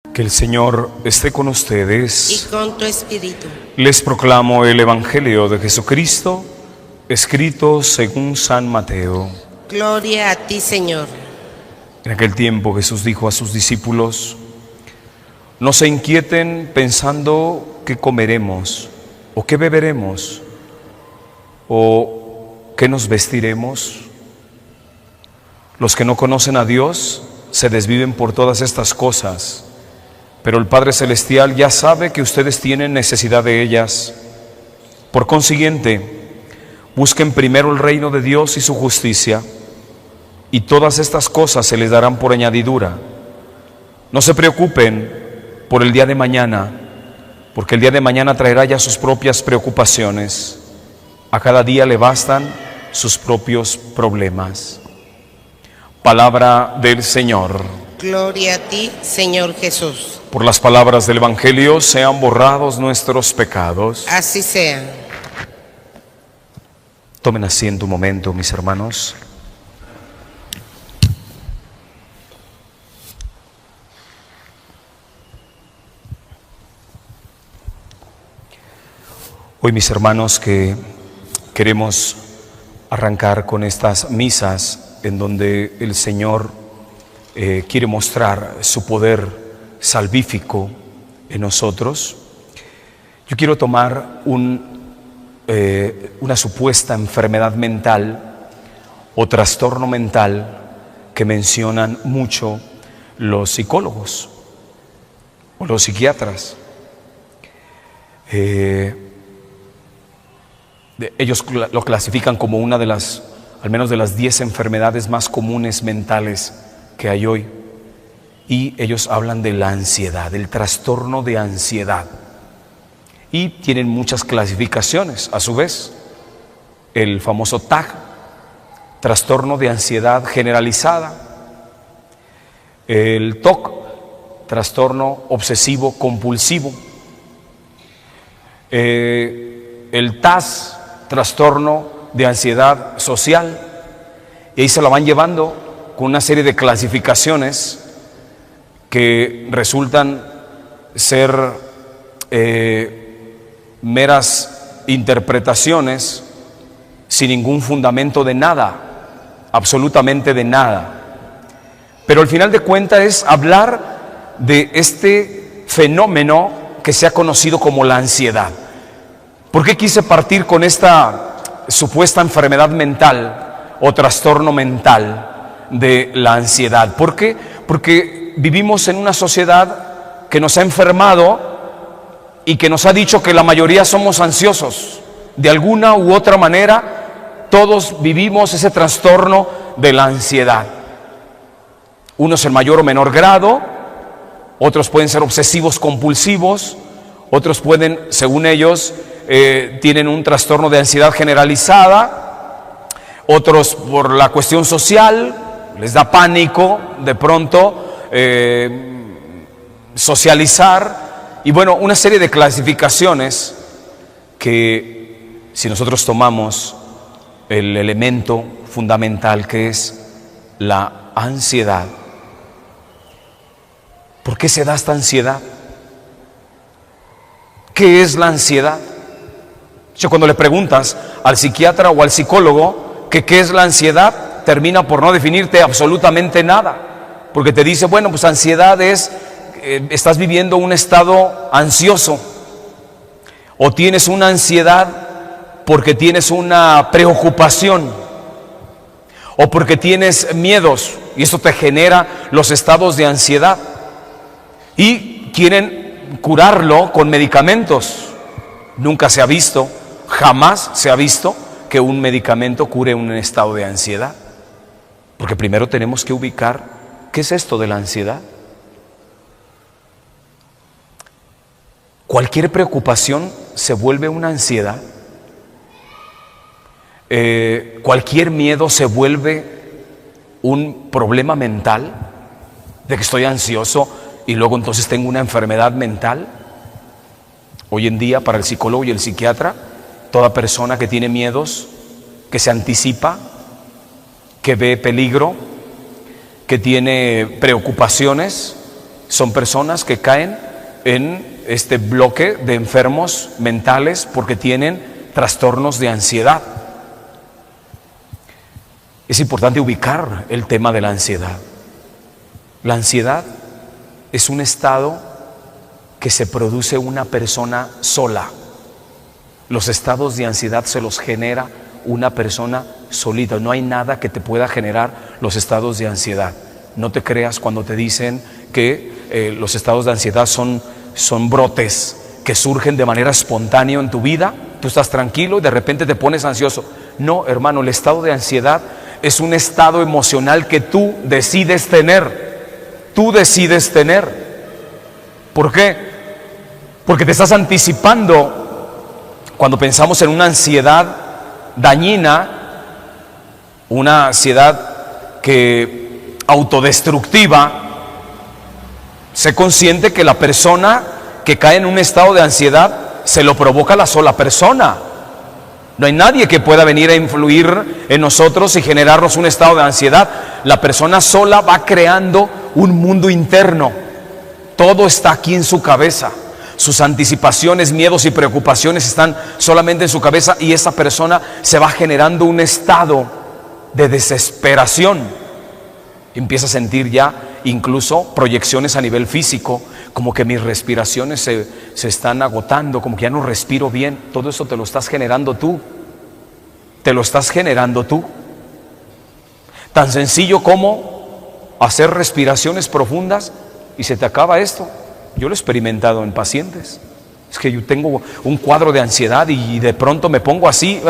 Que el Señor esté con ustedes. Y con tu espíritu. Les proclamo el Evangelio de Jesucristo, escrito según San Mateo. Gloria a ti, Señor. En aquel tiempo Jesús dijo a sus discípulos: no se inquieten pensando qué comeremos, o qué beberemos, o qué nos vestiremos. Los que no conocen a Dios se desviven por todas estas cosas, pero el Padre Celestial ya sabe que ustedes tienen necesidad de ellas. Por consiguiente, busquen primero el reino de Dios y su justicia, y todas estas cosas se les darán por añadidura. No se preocupen por el día de mañana, porque el día de mañana traerá ya sus propias preocupaciones. A cada día le bastan sus propios problemas. Palabra del Señor. Gloria a ti, Señor Jesús. Por las palabras del Evangelio sean borrados nuestros pecados. Así sea. Tomen asiento un momento, mis hermanos. Hoy, mis hermanos, que queremos arrancar con estas misas en donde el Señor quiere mostrar su poder salvífico en nosotros, yo quiero tomar una supuesta enfermedad mental o trastorno mental que mencionan mucho los psicólogos o los psiquiatras. Ellos lo clasifican como una de las, al menos de las 10 enfermedades más comunes mentales que hay hoy. Y ellos hablan de la ansiedad, del trastorno de ansiedad. Y tienen muchas clasificaciones, a su vez. El famoso TAG, trastorno de ansiedad generalizada. El TOC, trastorno obsesivo compulsivo. El TAS, trastorno de ansiedad social. Y ahí se la van llevando con una serie de clasificaciones que resultan ser meras interpretaciones sin ningún fundamento de nada, absolutamente de nada. Pero al final de cuentas es hablar de este fenómeno que se ha conocido como la ansiedad. ¿Por qué quise partir con esta supuesta enfermedad mental o trastorno mental de la ansiedad? ¿Por qué? Porque vivimos en una sociedad que nos ha enfermado y que nos ha dicho que la mayoría somos ansiosos. De alguna u otra manera, todos vivimos ese trastorno de la ansiedad. Unos en mayor o menor grado, otros pueden ser obsesivos compulsivos, otros pueden, según ellos, tienen un trastorno de ansiedad generalizada, otros por la cuestión social, les da pánico de pronto socializar, y bueno, una serie de clasificaciones que si nosotros tomamos el elemento fundamental que es la ansiedad. ¿Por qué se da esta ansiedad? ¿Qué es la ansiedad? Cuando le preguntas al psiquiatra o al psicólogo que qué es la ansiedad, termina por no definirte absolutamente nada, porque te dice, bueno, pues ansiedad es, estás viviendo un estado ansioso, o tienes una ansiedad porque tienes una preocupación, o porque tienes miedos, y eso te genera los estados de ansiedad, y quieren curarlo con medicamentos. Nunca se ha visto, jamás se ha visto que un medicamento cure un estado de ansiedad, porque primero tenemos que ubicar qué es esto de la ansiedad. Cualquier preocupación se vuelve una ansiedad. Cualquier miedo se vuelve un problema mental, de que estoy ansioso y luego entonces tengo una enfermedad mental. Hoy en día, para el psicólogo y el psiquiatra, toda persona que tiene miedos, que se anticipa, que ve peligro, que tiene preocupaciones, son personas que caen en este bloque de enfermos mentales porque tienen trastornos de ansiedad. Es importante ubicar el tema de la ansiedad. La ansiedad es un estado que se produce una persona sola. Los estados de ansiedad se los genera una persona solita. No hay nada que te pueda generar los estados de ansiedad. No te creas cuando te dicen que los estados de ansiedad son brotes que surgen de manera espontánea en tu vida. Tú estás tranquilo y de repente te pones ansioso. No, hermano, el estado de ansiedad es un estado emocional que tú decides tener. Tú decides tener. ¿Por qué? Porque te estás anticipando. Cuando pensamos en una ansiedad dañina, una ansiedad autodestructiva, sé consciente que la persona que cae en un estado de ansiedad se lo provoca la sola persona. No hay nadie que pueda venir a influir en nosotros y generarnos un estado de ansiedad. La persona sola va creando un mundo interno. Todo está aquí en su cabeza. Sus anticipaciones, miedos y preocupaciones están solamente en su cabeza y esa persona se va generando un estado de desesperación. Empieza a sentir ya incluso proyecciones a nivel físico, como que mis respiraciones se están agotando, como que ya no respiro bien. Todo eso te lo estás generando tú. Te lo estás generando tú. Tan sencillo como hacer respiraciones profundas y se te acaba esto. Yo lo he experimentado en pacientes. Es que yo tengo un cuadro de ansiedad y de pronto me pongo así.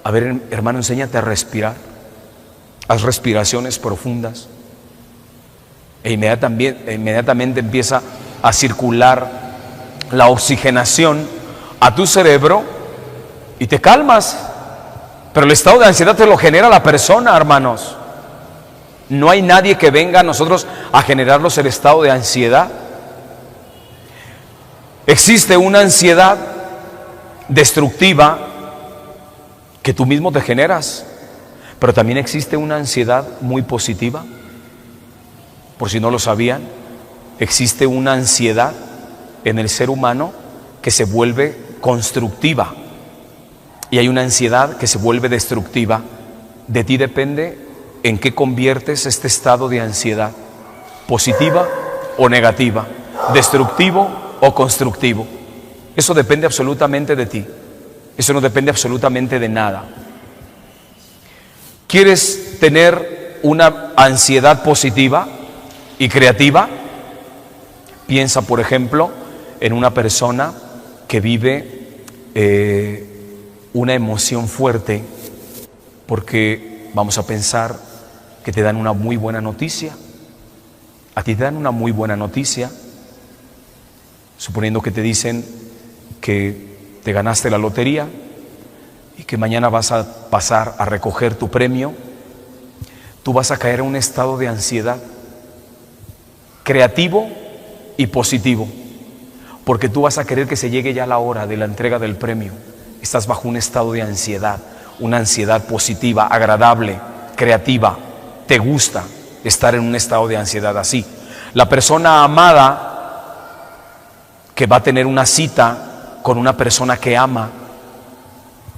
A ver, hermano, enséñate a respirar. Haz respiraciones profundas. E inmediatamente empieza a circular la oxigenación a tu cerebro y te calmas. Pero el estado de ansiedad te lo genera la persona, hermanos. No hay nadie que venga a nosotros a generarnos el estado de ansiedad. Existe una ansiedad destructiva que tú mismo te generas, pero también existe una ansiedad muy positiva. Por si no lo sabían, existe una ansiedad en el ser humano que se vuelve constructiva y hay una ansiedad que se vuelve destructiva. De ti depende en qué conviertes este estado de ansiedad, positiva o negativa, destructivo o constructivo. Eso depende absolutamente de ti. Eso no depende absolutamente de nada. ¿Quieres tener una ansiedad positiva y creativa? Piensa, por ejemplo, en una persona que vive una emoción fuerte porque vamos a pensar que te dan una muy buena noticia. A ti te dan una muy buena noticia, suponiendo que te dicen que te ganaste la lotería y que mañana vas a pasar a recoger tu premio. Tú vas a caer en un estado de ansiedad creativo y positivo, porque tú vas a querer que se llegue ya la hora de la entrega del premio. Estás bajo un estado de ansiedad, una ansiedad positiva, agradable, creativa. Te gusta estar en un estado de ansiedad así. La persona amada que va a tener una cita con una persona que ama,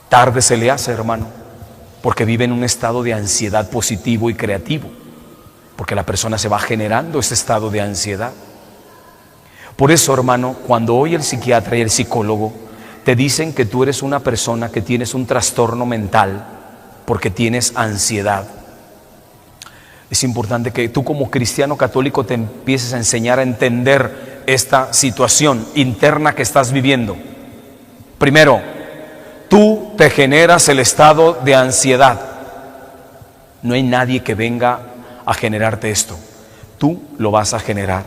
tarde se le hace, hermano, porque vive en un estado de ansiedad positivo y creativo, porque la persona se va generando ese estado de ansiedad. Por eso, hermano, cuando hoy el psiquiatra y el psicólogo te dicen que tú eres una persona que tienes un trastorno mental porque tienes ansiedad, es importante que tú como cristiano católico te empieces a enseñar a entender esta situación interna que estás viviendo. Primero, tú te generas el estado de ansiedad. No hay nadie que venga a generarte esto. Tú lo vas a generar.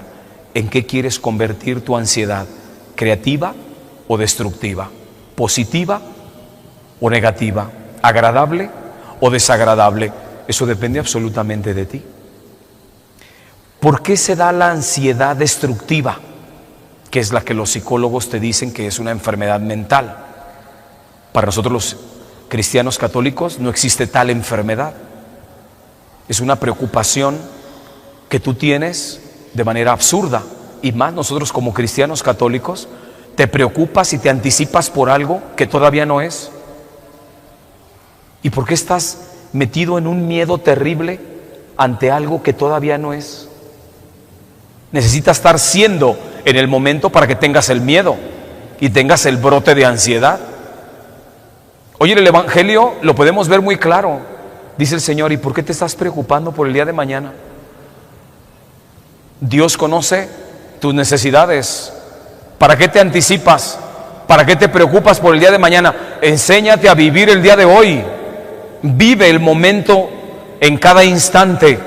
¿En qué quieres convertir tu ansiedad? ¿Creativa o destructiva? ¿Positiva o negativa? ¿Agradable o desagradable? Eso depende absolutamente de ti. ¿Por qué se da la ansiedad destructiva? Que es la que los psicólogos te dicen que es una enfermedad mental. Para nosotros los cristianos católicos no existe tal enfermedad. Es una preocupación que tú tienes de manera absurda. Y más nosotros como cristianos católicos, te preocupas y te anticipas por algo que todavía no es. ¿Y por qué estás metido en un miedo terrible ante algo que todavía no es? Necesitas estar siendo en el momento para que tengas el miedo y tengas el brote de ansiedad. Hoy en el Evangelio lo podemos ver muy claro. Dice el Señor: ¿y por qué te estás preocupando por el día de mañana? Dios conoce tus necesidades. ¿Para qué te anticipas? ¿Para qué te preocupas por el día de mañana? Enséñate a vivir el día de hoy. Vive el momento en cada instante.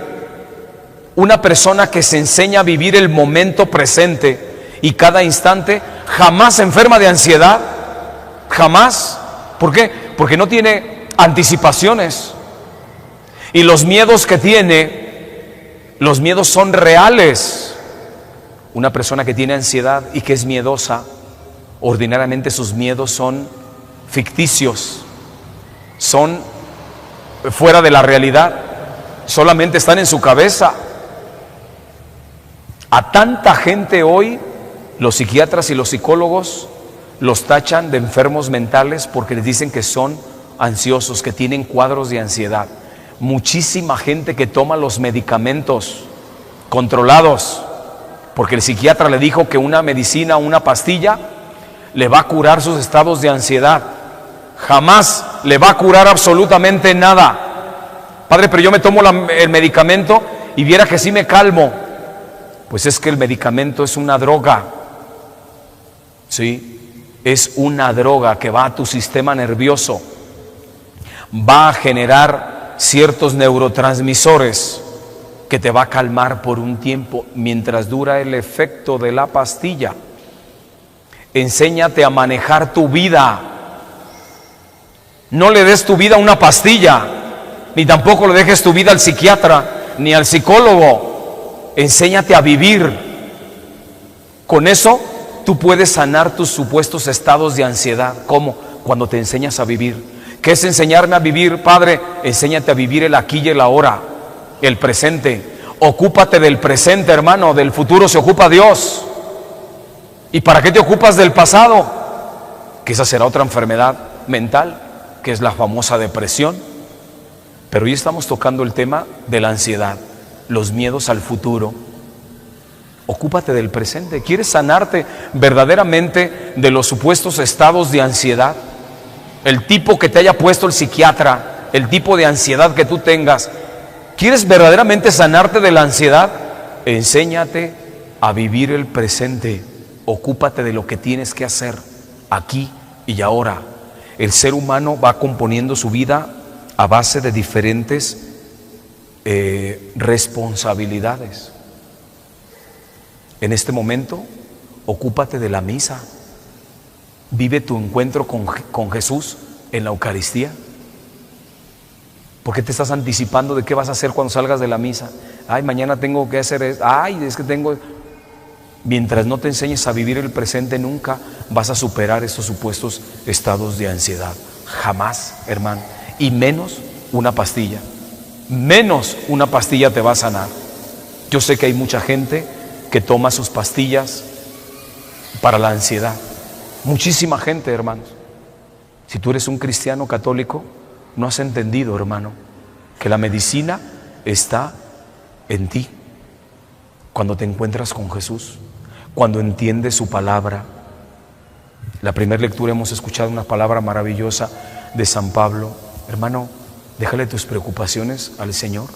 Una persona que se enseña a vivir el momento presente y cada instante jamás se enferma de ansiedad. Jamás. ¿Por qué? Porque no tiene anticipaciones. Y los miedos que tiene, los miedos son reales. Una persona que tiene ansiedad y que es miedosa, ordinariamente sus miedos son ficticios, son fuera de la realidad, solamente están en su cabeza. A tanta gente hoy, los psiquiatras y los psicólogos los tachan de enfermos mentales porque les dicen que son ansiosos, que tienen cuadros de ansiedad. Muchísima gente que toma los medicamentos controlados porque el psiquiatra le dijo que una medicina, una pastilla, le va a curar sus estados de ansiedad. Jamás le va a curar absolutamente nada. Padre, pero yo me tomo el medicamento y viera que sí me calmo. Pues es que el medicamento es una droga. ¿Sí? Es una droga que va a tu sistema nervioso. Va a generar ciertos neurotransmisores que te va a calmar por un tiempo mientras dura el efecto de la pastilla. Enséñate a manejar tu vida. No le des tu vida a una pastilla, ni tampoco le dejes tu vida al psiquiatra, ni al psicólogo. Enséñate a vivir. Con eso tú puedes sanar tus supuestos estados de ansiedad. ¿Cómo? Cuando te enseñas a vivir. ¿Qué es enseñarme a vivir, Padre? Enséñate a vivir el aquí y el ahora, el presente. Ocúpate del presente, hermano. Del futuro se ocupa Dios. ¿Y para qué te ocupas del pasado? Que esa será otra enfermedad mental, que es la famosa depresión. Pero hoy estamos tocando el tema de la ansiedad, los miedos al futuro. Ocúpate del presente. ¿Quieres sanarte verdaderamente de los supuestos estados de ansiedad? El tipo que te haya puesto el psiquiatra, el tipo de ansiedad que tú tengas. ¿Quieres verdaderamente sanarte de la ansiedad? Enséñate a vivir el presente. Ocúpate de lo que tienes que hacer aquí y ahora. El ser humano va componiendo su vida a base de diferentes responsabilidades. En este momento, ocúpate de la misa. Vive tu encuentro con Jesús en la Eucaristía. ¿Por qué te estás anticipando de qué vas a hacer cuando salgas de la misa? Ay, mañana tengo que hacer esto. Ay, es que tengo... Mientras no te enseñes a vivir el presente, nunca vas a superar estos supuestos estados de ansiedad. Jamás, hermano. Y menos una pastilla. Menos una pastilla te va a sanar. Yo sé que hay mucha gente que toma sus pastillas para la ansiedad. Muchísima gente, hermanos. Si tú eres un cristiano católico, no has entendido, hermano, que la medicina está en ti. Cuando te encuentras con Jesús, cuando entiendes su palabra. La primera lectura hemos escuchado una palabra maravillosa de San Pablo. Hermano, déjale tus preocupaciones al Señor.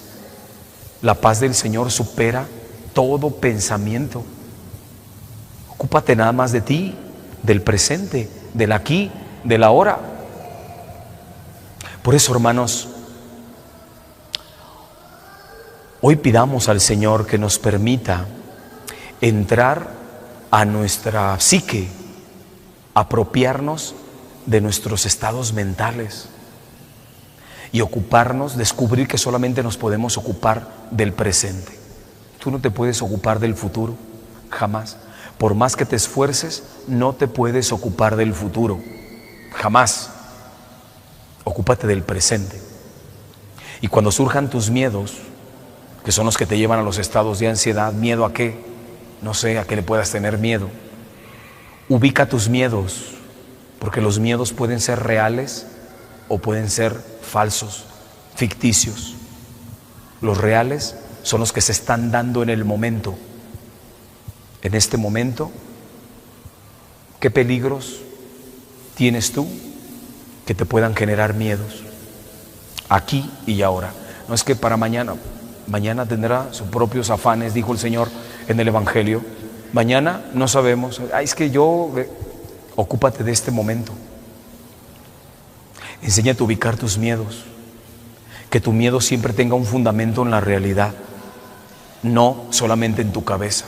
La paz del Señor supera todo pensamiento. Ocúpate nada más de ti, del presente, del aquí, del ahora. Por eso, hermanos, hoy pidamos al Señor que nos permita entrar a nuestra psique, apropiarnos de nuestros estados mentales y ocuparnos, descubrir que solamente nos podemos ocupar del presente. Tú no te puedes ocupar del futuro, jamás. Por más que te esfuerces, no te puedes ocupar del futuro, jamás. Ocúpate del presente. Y cuando surjan tus miedos, que son los que te llevan a los estados de ansiedad. ¿Miedo a qué? No sé, a qué le puedas tener miedo. Ubica tus miedos, porque los miedos pueden ser reales o pueden ser falsos, ficticios. Los reales son los que se están dando en el momento. En este momento, ¿qué peligros tienes tú que te puedan generar miedos? Aquí y ahora. No es que para mañana tendrá sus propios afanes, dijo el Señor en el Evangelio. Mañana no sabemos. Es que ocúpate de este momento. Enséñate a ubicar tus miedos. Que tu miedo siempre tenga un fundamento en la realidad, no solamente en tu cabeza.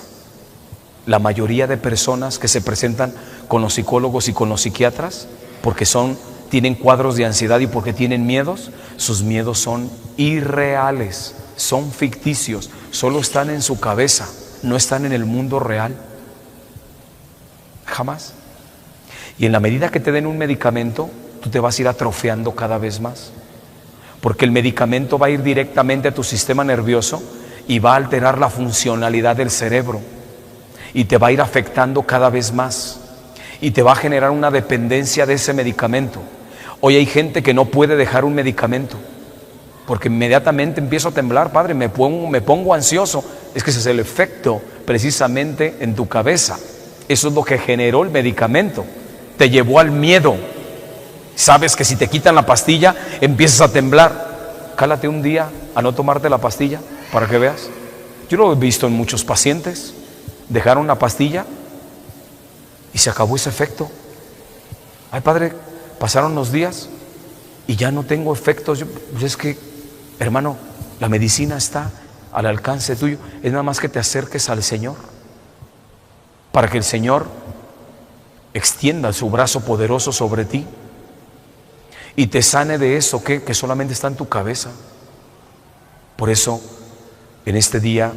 La mayoría de personas que se presentan con los psicólogos y con los psiquiatras porque tienen cuadros de ansiedad y porque tienen miedos, sus miedos son irreales, son ficticios, solo están en su cabeza, no están en el mundo real. Jamás. Y en la medida que te den un medicamento, tú te vas a ir atrofiando cada vez más. Porque el medicamento va a ir directamente a tu sistema nervioso y va a alterar la funcionalidad del cerebro y te va a ir afectando cada vez más y te va a generar una dependencia de ese medicamento. Hoy hay gente que no puede dejar un medicamento porque inmediatamente empiezo a temblar, padre, me pongo ansioso. Es que ese es el efecto precisamente en tu cabeza. Eso es lo que generó el medicamento, te llevó al miedo. Sabes que si te quitan la pastilla, empiezas a temblar. Cálate un día a no tomarte la pastilla para que veas. Yo lo he visto en muchos pacientes. Dejaron la pastilla y se acabó ese efecto. Ay, padre, pasaron los días y ya no tengo efectos. Es que, hermano, la medicina está al alcance tuyo. Es nada más que te acerques al Señor para que el Señor extienda su brazo poderoso sobre ti y te sane de eso que solamente está en tu cabeza. Por eso, en este día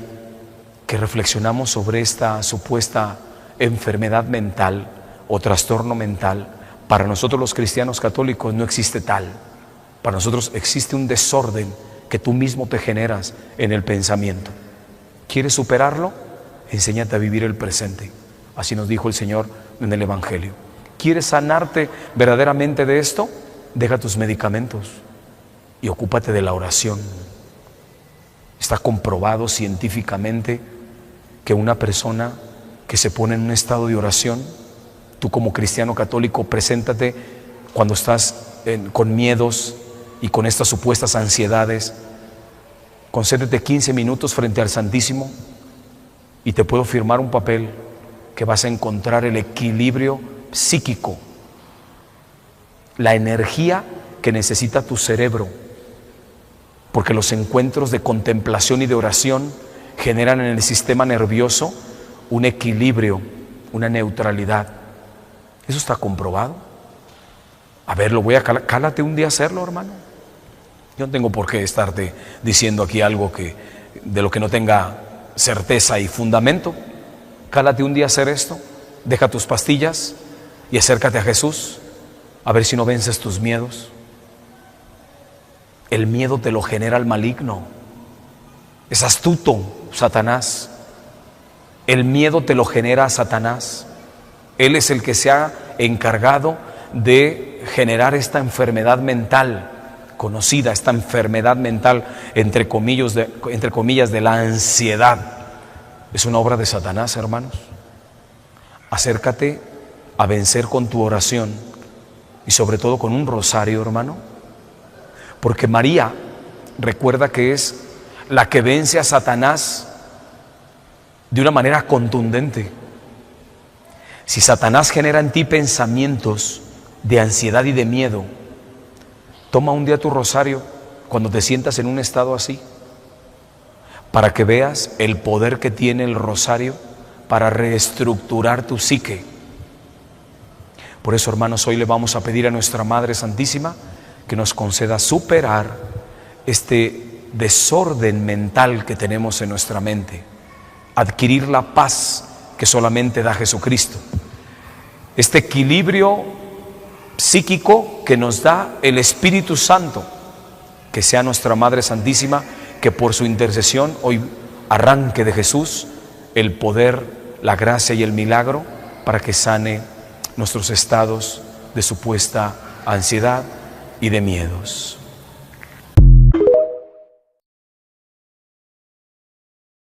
que reflexionamos sobre esta supuesta enfermedad mental o trastorno mental, para nosotros los cristianos católicos no existe tal. Para nosotros existe un desorden que tú mismo te generas en el pensamiento. ¿Quieres superarlo? Enséñate a vivir el presente. Así nos dijo el Señor en el Evangelio. ¿Quieres sanarte verdaderamente de esto? Deja tus medicamentos y ocúpate de la oración. Está comprobado científicamente que una persona que se pone en un estado de oración, tú como cristiano católico, preséntate cuando estás con miedos y con estas supuestas ansiedades, concédete 15 minutos frente al Santísimo y te puedo firmar un papel que vas a encontrar el equilibrio psíquico, la energía que necesita tu cerebro, porque los encuentros de contemplación y de oración generan en el sistema nervioso un equilibrio, una neutralidad. Eso está comprobado. A ver, cálate un día a hacerlo, hermano. Yo no tengo por qué estarte diciendo aquí algo de lo que no tenga certeza y fundamento. Cálate un día a hacer esto, deja tus pastillas y acércate a Jesús, a ver si no vences tus miedos. El miedo te lo genera el maligno. Es astuto, Satanás. El miedo te lo genera Satanás. Él es el que se ha encargado de generar esta enfermedad mental conocida, esta enfermedad mental entre comillas de la ansiedad. Es una obra de Satanás, hermanos. Acércate a vencer con tu oración y sobre todo con un rosario, hermano, porque María, recuerda que es la que vence a Satanás de una manera contundente. Si Satanás genera en ti pensamientos de ansiedad y de miedo, toma un día tu rosario cuando te sientas en un estado así, para que veas el poder que tiene el rosario para reestructurar tu psique. Por eso, hermanos, hoy le vamos a pedir a nuestra Madre Santísima que nos conceda superar este desorden mental que tenemos en nuestra mente, adquirir la paz que solamente da Jesucristo, este equilibrio psíquico que nos da el Espíritu Santo, que sea nuestra Madre Santísima que por su intercesión hoy arranque de Jesús el poder, la gracia y el milagro para que sane nuestros estados de supuesta ansiedad y de miedos.